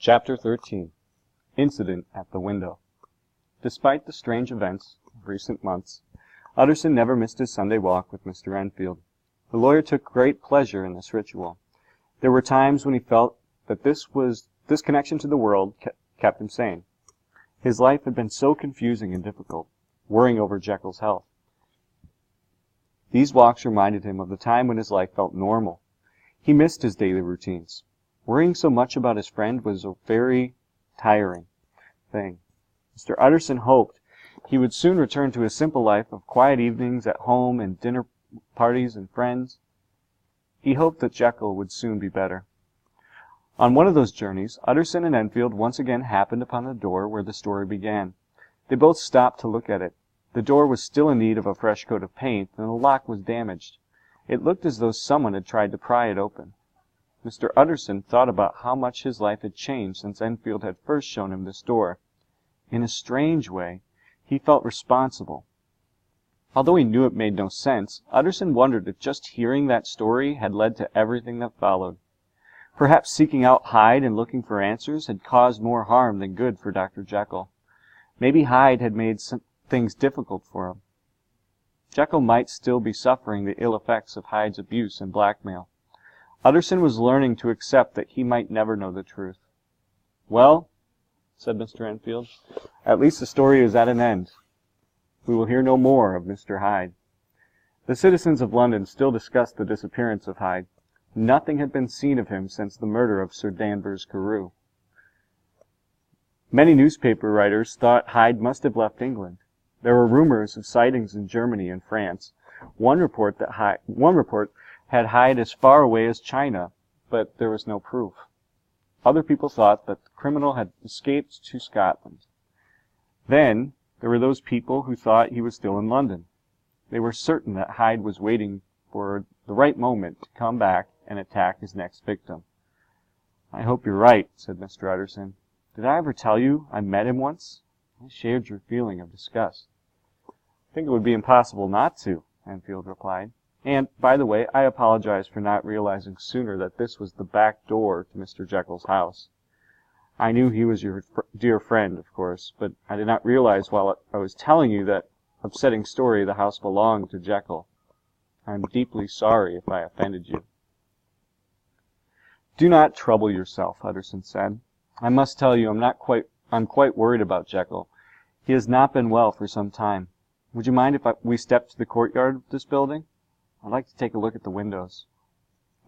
Chapter 13. Incident at the Window. Despite the strange events of recent months, Utterson never missed his Sunday walk with Mr. Enfield. The lawyer took great pleasure in this ritual. There were times when he felt that this connection to the world kept him sane. His life had been so confusing and difficult, worrying over Jekyll's health. These walks reminded him of the time when his life felt normal. He missed his daily routines. Worrying so much about his friend was a very tiring thing. Mr. Utterson hoped he would soon return to his simple life of quiet evenings at home and dinner parties and friends. He hoped that Jekyll would soon be better. On one of those journeys, Utterson and Enfield once again happened upon the door where the story began. They both stopped to look at it. The door was still in need of a fresh coat of paint, and the lock was damaged. It looked as though someone had tried to pry it open. Mr. Utterson thought about how much his life had changed since Enfield had first shown him this door. In a strange way, he felt responsible. Although he knew it made no sense, Utterson wondered if just hearing that story had led to everything that followed. Perhaps seeking out Hyde and looking for answers had caused more harm than good for Dr. Jekyll. Maybe Hyde had made some things difficult for him. Jekyll might still be suffering the ill effects of Hyde's abuse and blackmail. Utterson was learning to accept that he might never know the truth. "Well," said Mr. Enfield, "at least the story is at an end. We will hear no more of Mr. Hyde." The citizens of London still discussed the disappearance of Hyde. Nothing had been seen of him since the murder of Sir Danvers Carew. Many newspaper writers thought Hyde must have left England. There were rumors of sightings in Germany and France. One report had Hyde as far away as China, but there was no proof. Other people thought that the criminal had escaped to Scotland. Then there were those people who thought he was still in London. They were certain that Hyde was waiting for the right moment to come back and attack his next victim. "I hope you're right," said Mr. Utterson. "Did I ever tell you I met him once?" I shared your feeling of disgust. "I think it would be impossible not to," Enfield replied. "And, by the way, I apologize for not realizing sooner that this was the back door to Mr. Jekyll's house. I knew he was your dear friend, of course, but I did not realize while I was telling you that upsetting story the house belonged to Jekyll. I am deeply sorry if I offended you." "Do not trouble yourself," Utterson said. "I must tell you I'm quite worried about Jekyll. He has not been well for some time. Would you mind if we stepped to the courtyard of this building? I'd like to take a look at the windows."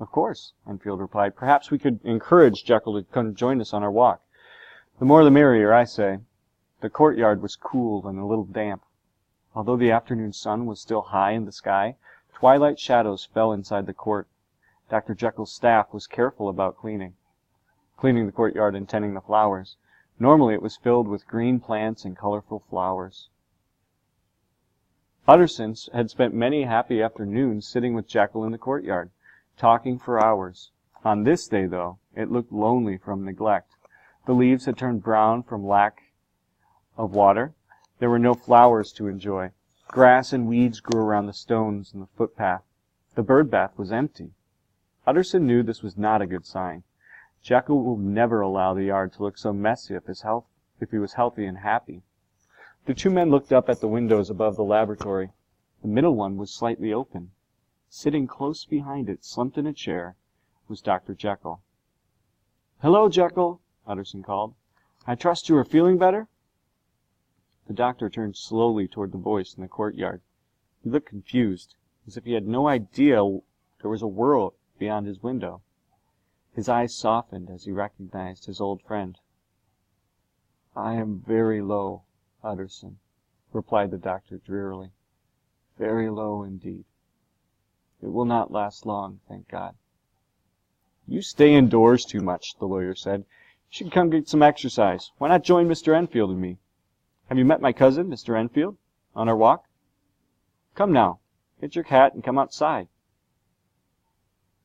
"Of course," Enfield replied. "Perhaps we could encourage Jekyll to come join us on our walk. The more the merrier, I say." The courtyard was cool and a little damp. Although the afternoon sun was still high in the sky, twilight shadows fell inside the court. Dr. Jekyll's staff was careful about cleaning the courtyard and tending the flowers. Normally it was filled with green plants and colorful flowers. Utterson had spent many happy afternoons sitting with Jekyll in the courtyard, talking for hours. On this day, though, it looked lonely from neglect. The leaves had turned brown from lack of water. There were no flowers to enjoy. Grass and weeds grew around the stones and the footpath. The bird bath was empty. Utterson knew this was not a good sign. Jekyll would never allow the yard to look so messy if he was healthy and happy. The two men looked up at the windows above the laboratory. The middle one was slightly open. Sitting close behind it, slumped in a chair, was Dr. Jekyll. "Hello, Jekyll," Utterson called. "I trust you are feeling better?" The doctor turned slowly toward the voice in the courtyard. He looked confused, as if he had no idea there was a world beyond his window. His eyes softened as he recognized his old friend. "I am very low, Utterson," replied the doctor drearily. "Very low indeed. It will not last long, thank God." "You stay indoors too much," the lawyer said. "You should come get some exercise. Why not join Mr. Enfield and me? Have you met my cousin, Mr. Enfield, on our walk? Come now, get your hat and come outside."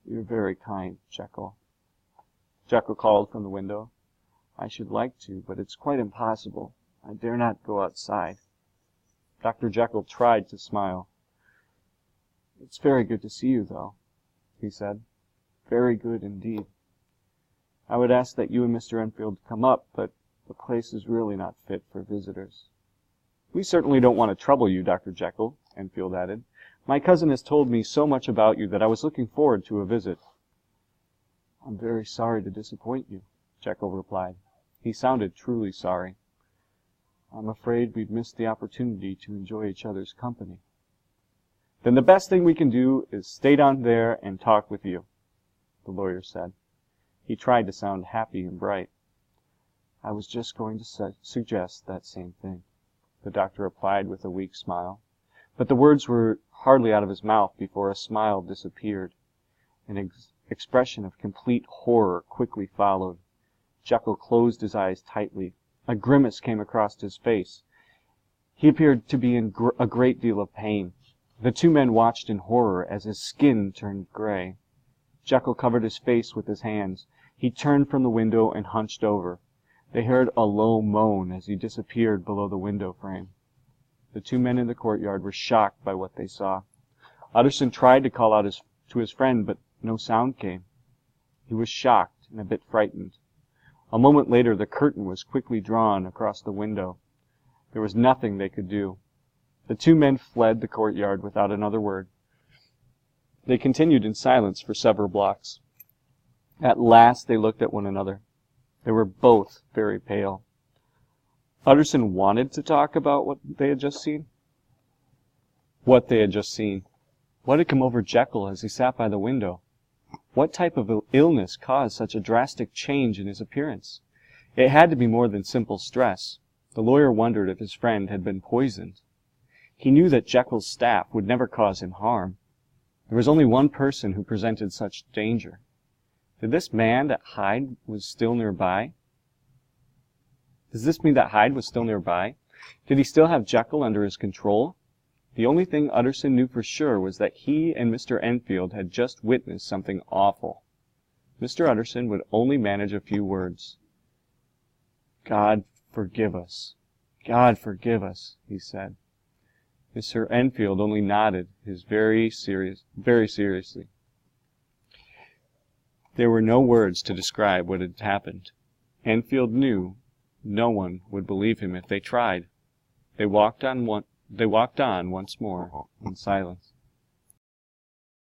"You're very kind, Jekyll," Jekyll called from the window. "I should like to, but it's quite impossible. I dare not go outside." Dr. Jekyll tried to smile. "It's very good to see you, though," he said. "Very good indeed." I would ask that you and Mr. Enfield come up, but the place is really not fit for visitors." "We certainly don't want to trouble you, Dr. Jekyll," Enfield added. "My cousin has told me so much about you that I was looking forward to a visit." "I'm very sorry to disappoint you," Jekyll replied. He sounded truly sorry. "I'm afraid we've missed the opportunity to enjoy each other's company." "Then the best thing we can do is stay down there and talk with you," the lawyer said. He tried to sound happy and bright. "I was just going to suggest that same thing," the doctor replied with a weak smile. But the words were hardly out of his mouth before a smile disappeared. An expression of complete horror quickly followed. Jekyll closed his eyes tightly. A grimace came across his face. He appeared to be in a great deal of pain. The two men watched in horror as his skin turned gray. Jekyll covered his face with his hands. He turned from the window and hunched over. They heard a low moan as he disappeared below the window frame. The two men in the courtyard were shocked by what they saw. Utterson tried to call out to his friend, but no sound came. He was shocked and a bit frightened. A moment later, the curtain was quickly drawn across the window. There was nothing they could do. The two men fled the courtyard without another word. They continued in silence for several blocks. At last they looked at one another. They were both very pale. Utterson wanted to talk about what they had just seen. What had come over Jekyll as he sat by the window? What type of illness caused such a drastic change in his appearance? It had to be more than simple stress. The lawyer wondered if his friend had been poisoned. He knew that Jekyll's staff would never cause him harm. There was only one person who presented such danger. Did this mean that Hyde was still nearby? Did he still have Jekyll under his control? The only thing Utterson knew for sure was that he and Mr. Enfield had just witnessed something awful. Mr. Utterson would only manage a few words. "God forgive us. God forgive us," he said. Mr. Enfield only nodded very seriously. There were no words to describe what had happened. Enfield knew no one would believe him if they tried. They walked on once more in silence.